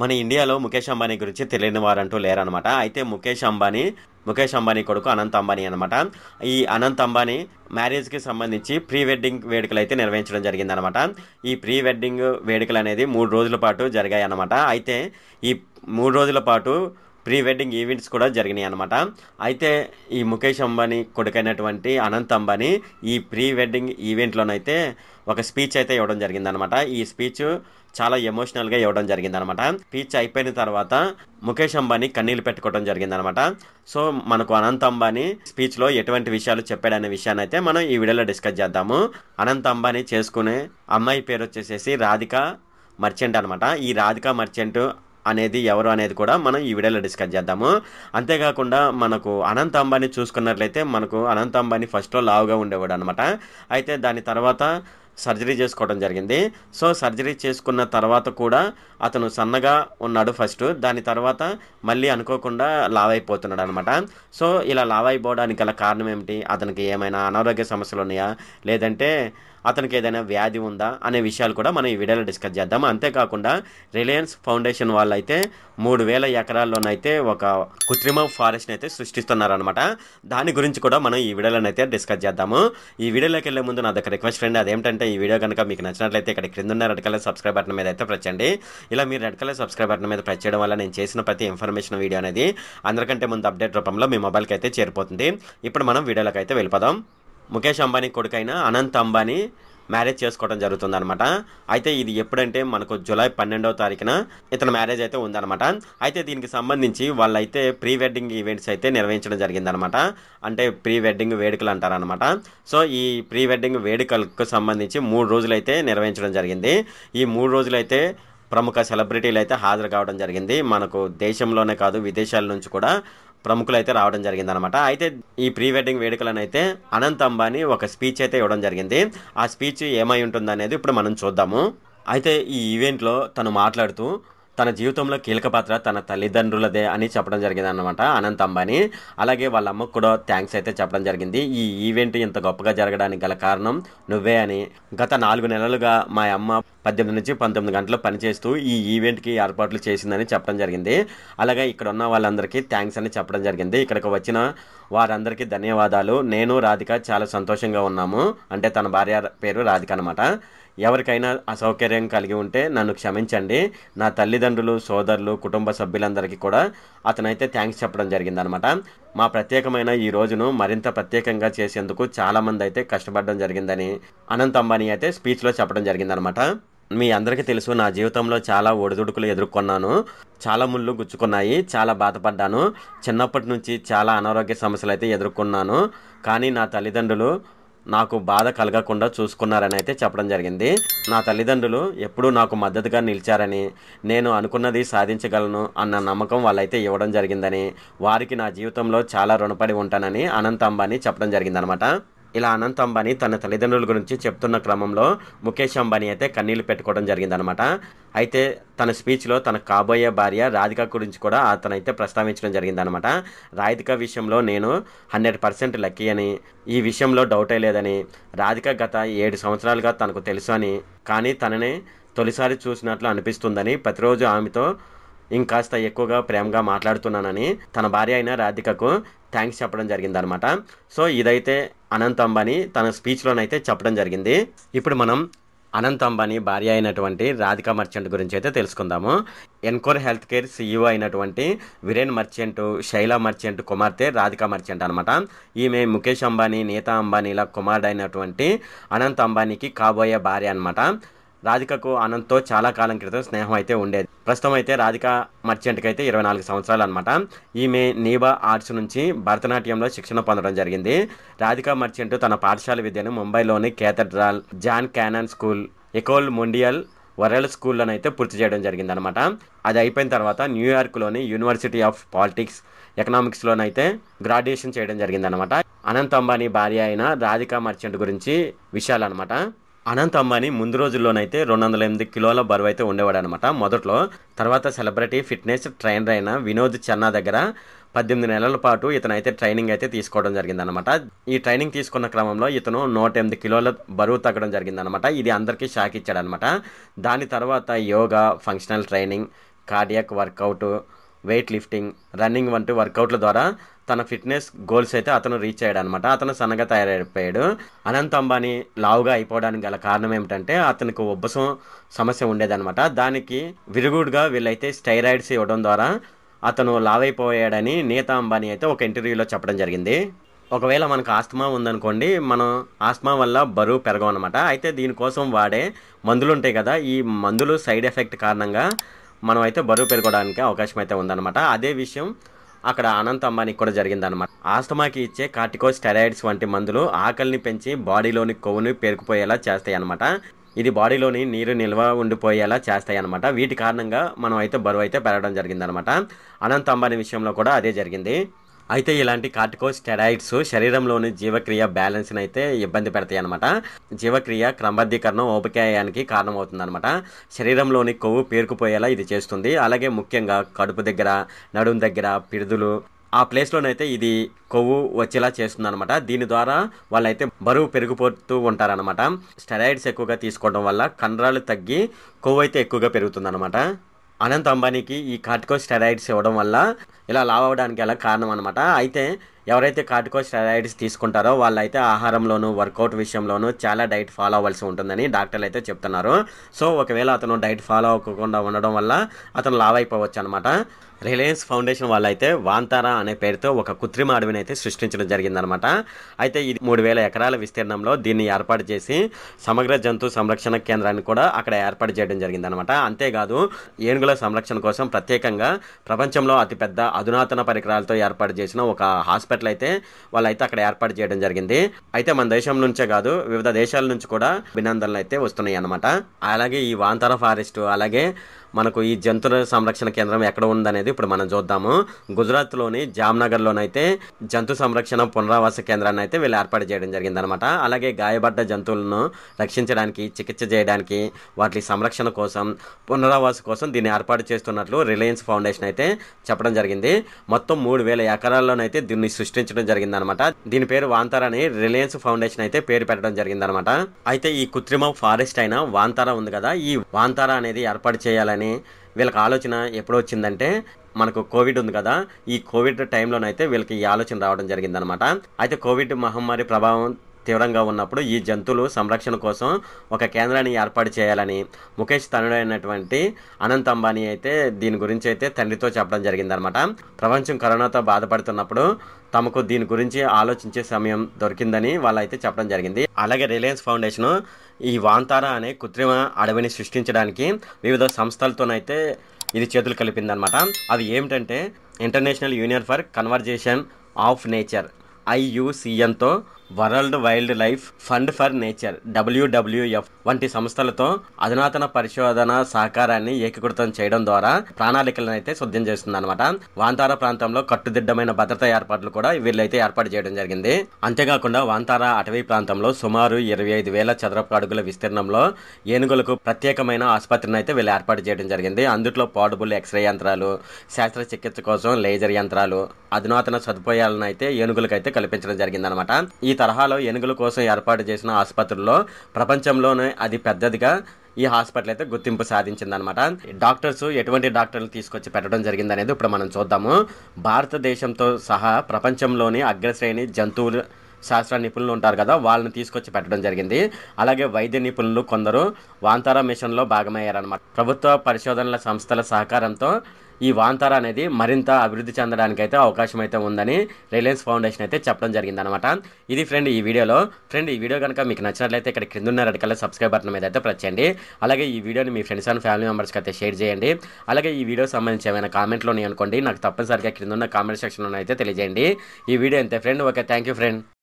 మన ఇండియాలో ముఖేష్ అంబానీ గురించి తెలియని వారంటూ లేరనమాట. అయితే ముఖేష్ అంబానీ కొడుకు అనంత్ అంబానీ అనమాట. ఈ అనంత్ అంబానీ మ్యారేజ్కి సంబంధించి ప్రీ వెడ్డింగ్ వేడుకలు అయితే నిర్వహించడం జరిగిందనమాట. ఈ ప్రీ వెడ్డింగ్ వేడుకలు అనేది 3 రోజుల పాటు జరిగాయి అన్నమాట. అయితే ఈ 3 రోజుల పాటు ప్రీ వెడ్డింగ్ ఈవెంట్స్ కూడా జరిగినాయి అనమాట. అయితే ఈ ముఖేష్ అంబానీ కొడుకైనటువంటి అనంత్ అంబానీ ఈ ప్రీ వెడ్డింగ్ ఈవెంట్లోనైతే ఒక స్పీచ్ అయితే ఇవ్వడం జరిగిందనమాట. ఈ స్పీచ్ చాలా ఎమోషనల్గా ఇవ్వడం జరిగిందనమాట. స్పీచ్ అయిపోయిన తర్వాత ముఖేష్ అంబానీ కన్నీళ్ళు పెట్టుకోవడం జరిగిందనమాట. సో మనకు అనంత్ అంబానీ స్పీచ్లో ఎటువంటి విషయాలు చెప్పాడనే విషయాన్ని అయితే మనం ఈ వీడియోలో డిస్కస్ చేద్దాము. అనంత్ అంబానీ చేసుకునే అమ్మాయి పేరు వచ్చేసేసి రాధికా మర్చెంట్ అనమాట. ఈ రాధికా మర్చెంట్ అనేది ఎవరు అనేది కూడా మనం ఈ వీడియోలో డిస్కస్ చేద్దాము. అంతేకాకుండా మనకు అనంత్ అంబానీ చూసుకున్నట్లయితే మనకు అనంత్ అంబానీ ఫస్ట్లో లావుగా ఉండేవాడు అనమాట. అయితే దాని తర్వాత సర్జరీ చేసుకోవడం జరిగింది. సో సర్జరీ చేసుకున్న తర్వాత కూడా అతను సన్నగా ఉన్నాడు ఫస్ట్. దాని తర్వాత మళ్ళీ అనుకోకుండా లావైపోతున్నాడు అనమాట. సో ఇలా లావైపోవడానికి గల కారణం ఏమిటి, అతనికి ఏమైనా అనారోగ్య సమస్యలు ఉన్నాయా, లేదంటే అతనికి ఏదైనా వ్యాధి ఉందా అనే విషయాలు కూడా మనం ఈ వీడియోలో డిస్కస్ చేద్దాం. అంతేకాకుండా రిలయన్స్ ఫౌండేషన్ వాళ్ళు అయితే 3000 ఎకరాల్లోనైతే ఒక కృత్రిమ ఫారెస్ట్ని అయితే సృష్టిస్తున్నారనమాట. దాని గురించి కూడా మనం ఈ వీడియోలోనైతే డిస్కస్ చేద్దాము. ఈ వీడియోలోకి వెళ్ళే ముందు నా దగ్గర రిక్వెస్ట్ ఫ్రెండ్, అదేంటంటే ఈ వీడియో కనుక మీకు నచ్చినట్లయితే ఇక్కడ క్రింద ఉన్న రెడ్ కలర్ సబ్స్క్రైబ్ బటన్ మీద అయితే ప్రెస్ చేయండి. ఇలా మీరు రెడ్ కలర్ సబ్స్క్రైబ్ బటన్ మీద ప్రెస్ చేయడం వల్ల నేను చేసిన ప్రతి ఇన్ఫర్మేషన్ వీడియో అనేది అందరికంటే ముందు అప్డేట్ రూపంలో మీ మొబైల్కి అయితే చేరిపోతుంది. ఇప్పుడు మనం వీడియోలోకి అయితే వెళ్ళిపోదాం. ముఖేష్ అంబానీ కొడుకైన అనంత్ అంబానీ మ్యారేజ్ చేసుకోవడం జరుగుతుంది అనమాట. అయితే ఇది ఎప్పుడంటే మనకు జూలై 12వ తారీఖున ఇతను మ్యారేజ్ అయితే ఉందన్నమాట. అయితే దీనికి సంబంధించి వాళ్ళైతే ప్రీ వెడ్డింగ్ ఈవెంట్స్ అయితే నిర్వహించడం జరిగిందనమాట. అంటే ప్రీ వెడ్డింగ్ వేడుకలు అంటారనమాట. సో ఈ ప్రీ వెడ్డింగ్ వేడుకలకు సంబంధించి 3 రోజులు అయితే నిర్వహించడం జరిగింది. ఈ 3 రోజులైతే ప్రముఖ సెలబ్రిటీలు అయితే హాజరు కావడం జరిగింది. మనకు దేశంలోనే కాదు విదేశాల నుంచి కూడా ప్రముఖులు అయితే రావడం జరిగిందనమాట. అయితే ఈ ప్రీ వెడ్డింగ్ వేడుకలను అయితే అనంత్ అంబానీ ఒక స్పీచ్ అయితే ఇవ్వడం జరిగింది. ఆ స్పీచ్ ఏమై ఉంటుందనేది ఇప్పుడు మనం చూద్దాము. అయితే ఈ ఈవెంట్లో తను మాట్లాడుతూ తన జీవితంలో కీలక పాత్ర తన తల్లిదండ్రులదే అని చెప్పడం జరిగింది అన్నమాట అనంత్ అంబానీ. అలాగే వాళ్ళ అమ్మకు కూడా థ్యాంక్స్ అయితే చెప్పడం జరిగింది. ఈ ఈవెంట్ ఇంత గొప్పగా జరగడానికి గల కారణం నువ్వే అని, గత 4 నెలలుగా మా అమ్మ 18 నుంచి 19 గంటలు పనిచేస్తూ ఈ ఈవెంట్కి ఏర్పాట్లు చేసిందని చెప్పడం జరిగింది. అలాగే ఇక్కడ ఉన్న వాళ్ళందరికీ థ్యాంక్స్ అని చెప్పడం జరిగింది. ఇక్కడికి వచ్చిన వారందరికీ ధన్యవాదాలు. నేను రాధిక చాలా సంతోషంగా ఉన్నాము. అంటే తన భార్య పేరు రాధిక అనమాట. ఎవరికైనా అసౌకర్యం కలిగి ఉంటే నన్ను క్షమించండి. నా తల్లిదండ్రులు, సోదరులు, కుటుంబ సభ్యులందరికీ కూడా అతనైతే థ్యాంక్స్ చెప్పడం జరిగిందనమాట. మా ప్రత్యేకమైన ఈ రోజును మరింత ప్రత్యేకంగా చేసేందుకు చాలామంది అయితే కష్టపడడం జరిగిందని అనంత్ అంబానీ అయితే స్పీచ్లో చెప్పడం జరిగిందనమాట. మీ అందరికీ తెలుసు, నా జీవితంలో చాలా ఒడిదుడుకులు ఎదుర్కొన్నాను, చాలా ముళ్ళు గుచ్చుకున్నాయి, చాలా బాధపడ్డాను. చిన్నప్పటి నుంచి చాలా అనారోగ్య సమస్యలు అయితే ఎదుర్కొన్నాను. కానీ నా తల్లిదండ్రులు నాకు బాధ కలగకుండా చూసుకున్నారని అయితే చెప్పడం జరిగింది. నా తల్లిదండ్రులు ఎప్పుడూ నాకు మద్దతుగా నిలిచారని, నేను అనుకున్నది సాధించగలను అన్న నమ్మకం వాళ్ళైతే ఇవ్వడం జరిగిందని, వారికి నా జీవితంలో చాలా రుణపడి ఉంటానని అనంత్ అంబానీ చెప్పడం జరిగిందనమాట. ఇలా అనంత్ అంబానీ తన తల్లిదండ్రుల గురించి చెప్తున్న క్రమంలో ముఖేష్ అంబానీ అయితే కన్నీళ్లు పెట్టుకోవడం జరిగిందనమాట. అయితే తన స్పీచ్లో తన కాబోయే భార్య రాధిక గురించి కూడా అతనైతే ప్రస్తావించడం జరిగిందనమాట. రాధిక విషయంలో నేను 100% లక్కీ అని, ఈ విషయంలో డౌటే లేదని, రాధిక గత 7 సంవత్సరాలుగా తనకు తెలుసు అని, కానీ తననే తొలిసారి చూసినట్లు అనిపిస్తుందని, ప్రతిరోజు ఆమెతో ఇంకాస్త ఎక్కువగా ప్రేమగా మాట్లాడుతున్నానని తన భార్య అయిన రాధికకు థ్యాంక్స్ చెప్పడం జరిగిందనమాట. సో ఇదైతే అనంత్ అంబానీ తన స్పీచ్లోనైతే చెప్పడం జరిగింది. ఇప్పుడు మనం అనంత్ అంబానీ భార్య అయినటువంటి రాధికా మర్చెంట్ గురించి అయితే తెలుసుకుందాము. ఎన్కోర్ హెల్త్ కేర్ CEO అయినటువంటి వీరేన్ మర్చెంట్, శైలా మర్చెంట్ కుమార్తె రాధికా మర్చెంట్ అనమాట. ఈమె ముఖేష్ అంబానీ, నీతా అంబానీల కుమారుడైనటువంటి అనంత్ అంబానీకి కాబోయే భార్య అనమాట. రాధికకు అనంత్తో చాలా కాలం క్రితం స్నేహం అయితే ఉండేది. ప్రస్తుతం అయితే రాధికా మర్చెంట్కి అయితే 24 సంవత్సరాలు అనమాట. ఈమె నీబా ఆర్ట్స్ నుంచి భరతనాట్యంలో శిక్షణ పొందడం జరిగింది. రాధికా మర్చెంట్ తన పాఠశాల విద్యను ముంబైలోని cathedral, John Cannon school, Ecole Mondiale world స్కూల్లోనైతే పూర్తి చేయడం జరిగిందనమాట. అది అయిపోయిన తర్వాత న్యూయార్క్లోని యూనివర్సిటీ ఆఫ్ పాలిటిక్స్ ఎకనామిక్స్లోనైతే గ్రాడ్యుయేషన్ చేయడం జరిగిందనమాట. అనంత్ అంబానీ భార్య అయిన రాధికా మర్చెంట్ గురించి విషయాలన్నమాట. అనంత్ అంబానీ ముందు రోజుల్లోనైతే 208 కిలోల బరువు అయితే ఉండేవాడు అనమాట మొదట్లో. తర్వాత సెలబ్రిటీ ఫిట్నెస్ ట్రైనర్ అయిన వినోద్ చన్నా దగ్గర 18 నెలల పాటు ఇతనైతే ట్రైనింగ్ అయితే తీసుకోవడం జరిగిందనమాట. ఈ ట్రైనింగ్ తీసుకున్న క్రమంలో ఇతను 108 కిలోల బరువు తగ్గడం జరిగిందనమాట. ఇది అందరికీ షాక్ ఇచ్చాడనమాట. దాని తర్వాత yoga, functional training, cardiac workout, weight lifting, running వంటి వర్కౌట్ల ద్వారా తన ఫిట్నెస్ గోల్స్ అయితే అతను రీచ్ అయ్యాడు అనమాట. అతను సన్నగా తయారైపోయాడు. అనంత్ అంబానీ లావుగా అయిపోవడానికి గల కారణం ఏమిటంటే అతనికి ఉబ్బసం సమస్య ఉండేదన్నమాట. దానికి విరుగుడుగా వీళ్ళైతే స్టెరాయిడ్స్ ఇవ్వడం ద్వారా అతను లావైపోయాడని నీతా అంబానీ అయితే ఒక ఇంటర్వ్యూలో చెప్పడం జరిగింది. ఒకవేళ మనకు ఆస్తమా ఉందనుకోండి, మనం ఆస్తమా వల్ల బరువు పెరగమన్నమాట. అయితే దీనికోసం వాడే మందులు ఉంటాయి కదా, ఈ మందులు సైడ్ ఎఫెక్ట్ కారణంగా మనం అయితే బరువు పెరగడానికి అవకాశం అయితే ఉందన్నమాట. అదే విషయం అక్కడ అనంత్ అంబానీకి కూడా జరిగిందనమాట. ఆస్తమాకి ఇచ్చే కార్టికోస్టెరాయిడ్స్ వంటి మందులు ఆకలిని పెంచి బాడీలోని కొవ్వుని పేరుకుపోయేలా చేస్తాయి అనమాట. ఇది బాడీలోని నీరు నిల్వ ఉండిపోయేలా చేస్తాయి అనమాట. వీటి కారణంగా మనం అయితే బరువు అయితే పెరగడం జరిగిందనమాట. అనంత్ అంబానీ విషయంలో కూడా అదే జరిగింది. అయితే ఇలాంటి కార్టికోస్టెరాయిడ్స్ శరీరంలోని జీవక్రియ బ్యాలెన్స్ని అయితే ఇబ్బంది పెడతాయి అనమాట. జీవక్రియ క్రమబద్ధీకరణ ఊబకాయానికి కారణమవుతుంది అనమాట. శరీరంలోని కొవ్వు పేరుకుపోయేలా ఇది చేస్తుంది. అలాగే ముఖ్యంగా కడుపు దగ్గర, నడుము దగ్గర, పిరుదులు ఆ ప్లేస్లోనైతే ఇది కొవ్వు వచ్చేలా చేస్తుంది అనమాట. దీని ద్వారా వాళ్ళైతే బరువు పెరిగిపోతూ ఉంటారనమాట. స్టెరాయిడ్స్ ఎక్కువగా తీసుకోవడం వల్ల కండరాలు తగ్గి కొవ్వు అయితే ఎక్కువగా పెరుగుతుంది. అనంత్ అంబానీకి ఈ కార్టికోస్టెరాయిడ్స్ ఇవ్వడం వల్ల ఇలా లావ్ అవ్వడానికి గల కారణం అనమాట. అయితే ఎవరైతే కార్టికోస్టెరాయిడ్స్ తీసుకుంటారో వాళ్ళైతే ఆహారంలోను, వర్కౌట్ విషయంలోనూ చాలా డైట్ ఫాలో అవ్వాల్సి ఉంటుందని డాక్టర్లు అయితే చెప్తున్నారు. సో ఒకవేళ అతను డైట్ ఫాలో అవ్వకుండా ఉండడం వల్ల అతను లావ్ అయిపోవచ్చు అనమాట. రిలయన్స్ ఫౌండేషన్ వాళ్ళైతే వాంతారా అనే పేరుతో ఒక కృత్రిమ అడవిని అయితే సృష్టించడం జరిగిందనమాట. అయితే ఇది 3000 ఎకరాల విస్తీర్ణంలో దీన్ని ఏర్పాటు చేసి సమగ్ర జంతు సంరక్షణ కేంద్రాన్ని కూడా అక్కడ ఏర్పాటు చేయడం జరిగిందనమాట. అంతేకాదు ఏనుగుల సంరక్షణ కోసం ప్రత్యేకంగా ప్రపంచంలో అతిపెద్ద అధునాతన పరికరాలతో ఏర్పాటు చేసిన ఒక హాస్పిటల్ అయితే వాళ్ళైతే అక్కడ ఏర్పాటు చేయడం జరిగింది. అయితే మన దేశం నుంచే కాదు, వివిధ దేశాల నుంచి కూడా అభినందనలు అయితే వస్తున్నాయి అనమాట. అలాగే ఈ వాంతారా ఫారెస్ట్, అలాగే మనకు ఈ జంతువుల సంరక్షణ కేంద్రం ఎక్కడ ఉందనేది ఇప్పుడు మనం చూద్దాము. గుజరాత్లోని జామ్నగర్లోనైతే జంతు సంరక్షణ పునరావాస కేంద్రాన్ని అయితే వీళ్ళు ఏర్పాటు చేయడం జరిగిందనమాట. అలాగే గాయపడ్డ జంతువులను రక్షించడానికి, చికిత్స చేయడానికి, వాటి సంరక్షణ కోసం, పునరావాస కోసం దీన్ని ఏర్పాటు చేస్తున్నట్లు రిలయన్స్ ఫౌండేషన్ అయితే చెప్పడం జరిగింది. మొత్తం 3000 ఎకరాల్లోనైతే దీన్ని సృష్టించడం జరిగిందనమాట. దీని పేరు వాంతారా అని రిలయన్స్ ఫౌండేషన్ అయితే పేరు పెట్టడం జరిగిందనమాట. అయితే ఈ కృత్రిమ ఫారెస్ట్ అయిన వాంతారా ఉంది కదా, ఈ వాంతారా అనేది ఏర్పాటు చేయాలని వీళ్ళకి ఆలోచన ఎప్పుడు వచ్చిందంటే మనకు కోవిడ్ ఉంది కదా, ఈ కోవిడ్ టైంలోనైతే వీళ్ళకి ఈ ఆలోచన రావడం జరిగిందనమాట. అయితే కోవిడ్ మహమ్మారి ప్రభావం తీవ్రంగా ఉన్నప్పుడు ఈ జంతువులు సంరక్షణ కోసం ఒక కేంద్రాన్ని ఏర్పాటు చేయాలని ముఖేష్ తనుడైనటువంటి అనంత్ అంబానీ అయితే దీని గురించి అయితే తండ్రితో చెప్పడం జరిగిందనమాట. ప్రపంచం కరోనాతో బాధపడుతున్నప్పుడు తమకు దీని గురించి ఆలోచించే సమయం దొరికిందని వాళ్ళైతే చెప్పడం జరిగింది. అలాగే రిలయన్స్ ఫౌండేషన్ ఈ వాంతారా అనే కృత్రిమ అడవిని సృష్టించడానికి వివిధ సంస్థలతోనైతే ఇది చేతులు కలిపిందనమాట. అవి ఏమిటంటే international union for conversation of nature IUCNతో world wildlife fund for nature WWF వంటి సంస్థలతో అధునాతన పరిశోధన సహకారాన్ని ఏకీకృతం చేయడం ద్వారా ప్రణాళికలను అయితే సిద్ధం చేస్తుంది అనమాట. వాంతారా ప్రాంతంలో కట్టుదిట్టమైన భద్రతా ఏర్పాట్లు కూడా వీళ్ళైతే ఏర్పాటు చేయడం జరిగింది. అంతేకాకుండా వాంతారా అటవీ ప్రాంతంలో సుమారు 25,000 చదరపు అడుగుల విస్తీర్ణంలో ఏనుగులకు ప్రత్యేకమైన ఆసుపత్రిని అయితే వీళ్ళు ఏర్పాటు చేయడం జరిగింది. అందులో పోర్టబుల్ ఎక్స్రే యంత్రాలు, శస్త్రచికిత్స కోసం లేజర్ యంత్రాలు, అధునాతన సదుపాయాలను అయితే ఏనుగులకు అయితే కల్పించడం జరిగిందనమాట. ఈ తరహాలో ఏనుగుల కోసం ఏర్పాటు చేసిన ఆసుపత్రుల్లో ప్రపంచంలోనే అది పెద్దదిగా ఈ హాస్పిటల్ అయితే గుర్తింపు సాధించిందనమాట. డాక్టర్స్ ఎటువంటి డాక్టర్లు తీసుకొచ్చి పెట్టడం జరిగింది అనేది ఇప్పుడు మనం చూద్దాము. భారతదేశంతో సహా ప్రపంచంలోని అగ్రశ్రేణి జంతువులు శాస్త్ర నిపుణులు ఉంటారు కదా, వాళ్ళని తీసుకొచ్చి పెట్టడం జరిగింది. అలాగే వైద్య నిపుణులు కొందరు వాంతారా మిషన్లో భాగమయ్యారనమాట. ప్రభుత్వ పరిశోధనల సంస్థల సహకారంతో ఈ వాంతారా అనేది మరింత అభివృద్ధి చెందడానికి అయితే అవకాశం అయితే ఉందని రిలయన్స్ ఫౌండేషన్ అయితే చెప్పడం జరిగిందనమాట. ఇది ఫ్రెండ్ ఈ వీడియోలో. ఈ వీడియో కనుక మీకు నచ్చినట్లయితే ఇక్కడ క్రింద ఉన్న రెడ్ కలర్ సబ్స్క్రైబ్ బటన్ మీద అయితే ప్రెస్ చేయండి. అలాగే ఈ వీడియోని మీ ఫ్రెండ్స్ అండ్ ఫ్యామిలీ మెంబర్స్కి అయితే షేర్ చేయండి. అలాగే ఈ వీడియో సంబంధించి ఏమైనా కామెంట్లు ఉన్నాయి అనుకోండి, నాకు తప్పనిసరిగా క్రింద ఉన్న కామెంట్ సెక్షన్లో అయితే తెలియజేయండి. ఈ వీడియో అంతే friend. Okay, thank you friend.